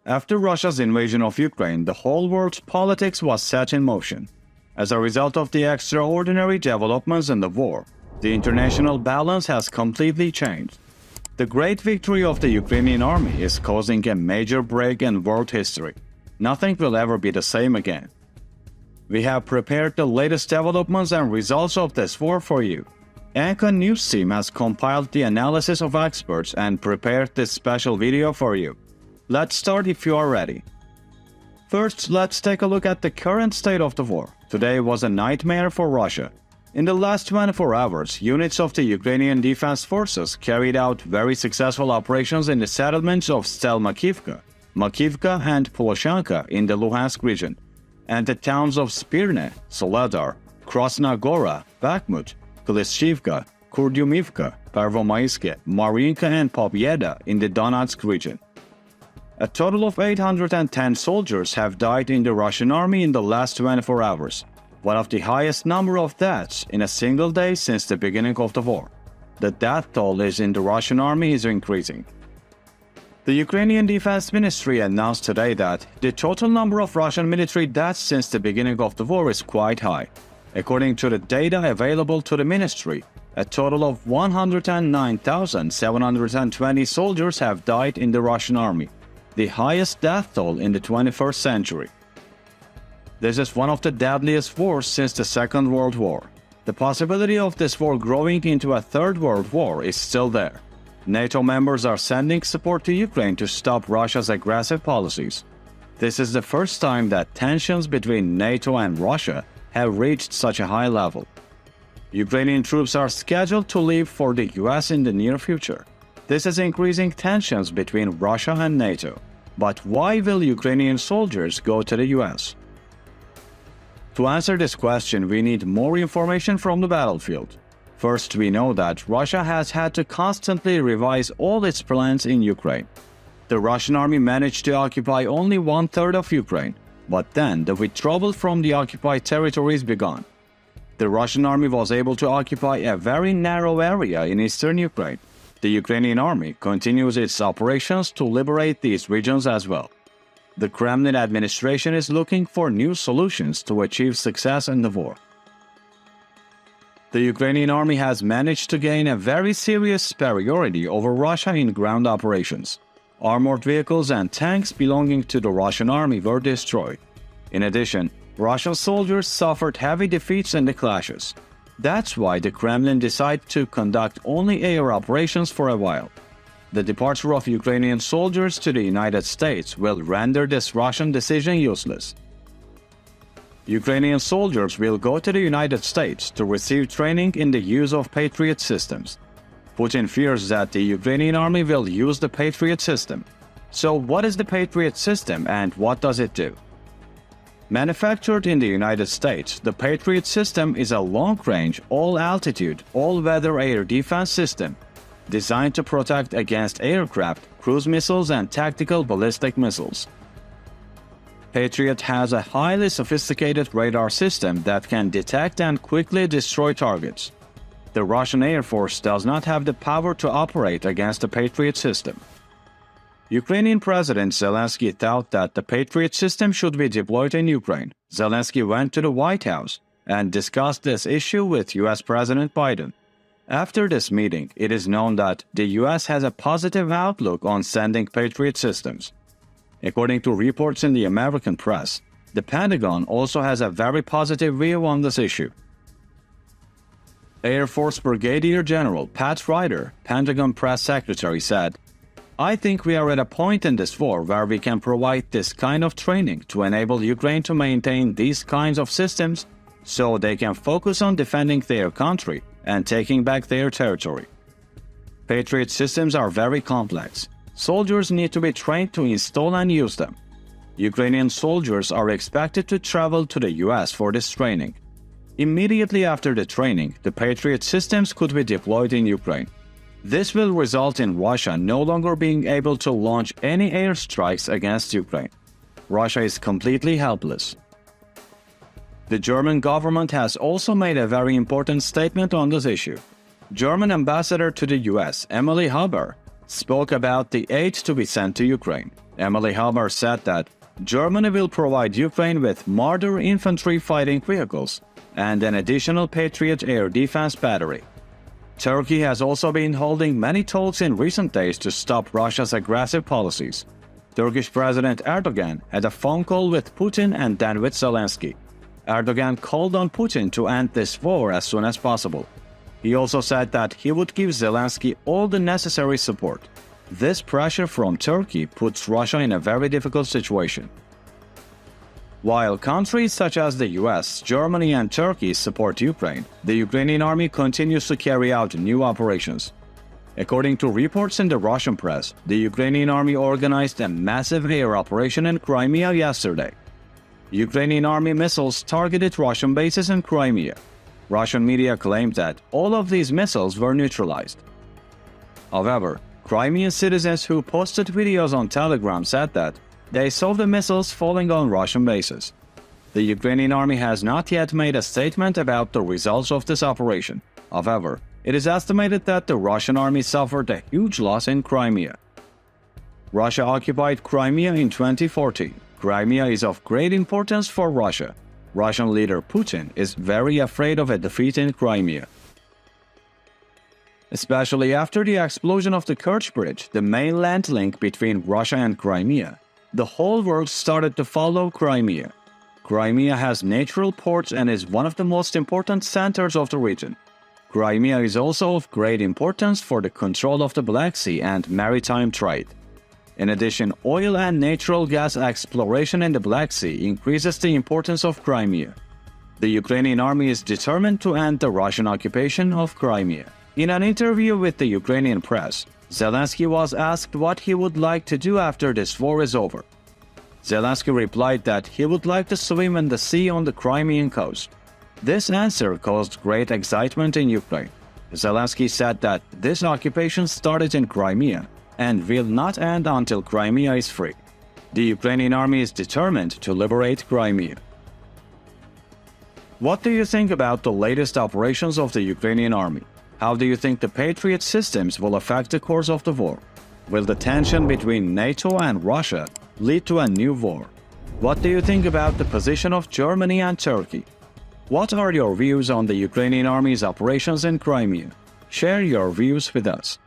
After Russia's invasion of Ukraine, the whole world's politics was set in motion. As a result of the extraordinary developments in the war, the international balance has completely changed. The great victory of the Ukrainian army is causing a major break in world history. Nothing will ever be the same again. We have prepared the latest developments and results of this war for you. Anchor News team has compiled the analysis of experts and prepared this special video for you. Let's start if you are ready. First, let's take a look at the current state of the war. Today was a nightmare for Russia. In the last 24 hours, units of the Ukrainian Defense Forces carried out very successful operations in the settlements of Stelmakivka, Makivka and Poloshanka in the Luhansk region, and the towns of Spirne, Soledar, Krasna Gora, Bakhmut, Klishchivka, Kurdyumivka, Pervomaiske, Marinka and Pobyeda in the Donetsk region. A total of 810 soldiers have died in the Russian army in the last 24 hours. One of the highest number of deaths in a single day since the beginning of the war. The death toll in the Russian army is increasing. The Ukrainian Defense Ministry announced today that the total number of Russian military deaths since the beginning of the war is quite high. According to the data available to the ministry, a total of 109,720 soldiers have died in the Russian army, the highest death toll in the 21st century. This is one of the deadliest wars since the Second World War. The possibility of this war growing into a Third World War is still there. NATO members are sending support to Ukraine to stop Russia's aggressive policies. This is the first time that tensions between NATO and Russia have reached such a high level. Ukrainian troops are scheduled to leave for the US in the near future. This is increasing tensions between Russia and NATO. But why will Ukrainian soldiers go to the US? To answer this question, we need more information from the battlefield. First, we know that Russia has had to constantly revise all its plans in Ukraine. The Russian army managed to occupy only one-third of Ukraine, but then the withdrawal from the occupied territories began. The Russian army was able to occupy a very narrow area in eastern Ukraine. The Ukrainian army continues its operations to liberate these regions as well. The Kremlin administration is looking for new solutions to achieve success in the war. The Ukrainian army has managed to gain a very serious superiority over Russia in ground operations. Armored vehicles and tanks belonging to the Russian army were destroyed. In addition, Russian soldiers suffered heavy defeats in the clashes. That's why the Kremlin decided to conduct only air operations for a while. The departure of Ukrainian soldiers to the United States will render this Russian decision useless. Ukrainian soldiers will go to the United States to receive training in the use of Patriot systems. Putin fears that the Ukrainian army will use the Patriot system. So what is the Patriot system and what does it do? Manufactured in the United States, the Patriot system is a long-range, all-altitude, all-weather air defense system designed to protect against aircraft, cruise missiles, and tactical ballistic missiles. Patriot has a highly sophisticated radar system that can detect and quickly destroy targets. The Russian Air Force does not have the power to operate against the Patriot system. Ukrainian President Zelensky thought that the Patriot system should be deployed in Ukraine. Zelensky went to the White House and discussed this issue with US President Biden. After this meeting, it is known that the US has a positive outlook on sending Patriot systems. According to reports in the American press, the Pentagon also has a very positive view on this issue. Air Force Brigadier General Pat Ryder, Pentagon press secretary, said, "I think we are at a point in this war where we can provide this kind of training to enable Ukraine to maintain these kinds of systems so they can focus on defending their country and taking back their territory." Patriot systems are very complex. Soldiers need to be trained to install and use them. Ukrainian soldiers are expected to travel to the US for this training. Immediately after the training, the Patriot systems could be deployed in Ukraine. This will result in Russia no longer being able to launch any airstrikes against Ukraine. Russia is completely helpless. The German government has also made a very important statement on this issue. German ambassador to the US, Emily Haber, spoke about the aid to be sent to Ukraine. Emily Helmer said that Germany will provide Ukraine with Marder infantry fighting vehicles and an additional Patriot air defense battery. Turkey has also been holding many talks in recent days to stop Russia's aggressive policies. Turkish President Erdogan had a phone call with Putin and then with Zelensky. Erdogan called on Putin to end this war as soon as possible. He also said that he would give Zelensky all the necessary support. This pressure from Turkey puts Russia in a very difficult situation. While countries such as the US, Germany and Turkey support Ukraine, the Ukrainian army continues to carry out new operations. According to reports in the Russian press, the Ukrainian army organized a massive air operation in Crimea yesterday. Ukrainian army missiles targeted Russian bases in Crimea. Russian media claimed that all of these missiles were neutralized. However, Crimean citizens who posted videos on Telegram said that they saw the missiles falling on Russian bases. The Ukrainian army has not yet made a statement about the results of this operation. However, it is estimated that the Russian army suffered a huge loss in Crimea. Russia occupied Crimea in 2014. Crimea is of great importance for Russia. Russian leader Putin is very afraid of a defeat in Crimea. Especially after the explosion of the Kerch Bridge, the main land link between Russia and Crimea, the whole world started to follow Crimea. Crimea has natural ports and is one of the most important centers of the region. Crimea is also of great importance for the control of the Black Sea and maritime trade. In addition, oil and natural gas exploration in the Black Sea increases the importance of Crimea. The Ukrainian army is determined to end the Russian occupation of Crimea. In an interview with the Ukrainian press, Zelensky was asked what he would like to do after this war is over. Zelensky replied that he would like to swim in the sea on the Crimean coast. This answer caused great excitement in Ukraine. Zelensky said that this occupation started in Crimea and will not end until Crimea is free. The Ukrainian army is determined to liberate Crimea. What do you think about the latest operations of the Ukrainian army? How do you think the Patriot systems will affect the course of the war? Will the tension between NATO and Russia lead to a new war? What do you think about the position of Germany and Turkey? What are your views on the Ukrainian army's operations in Crimea? Share your views with us.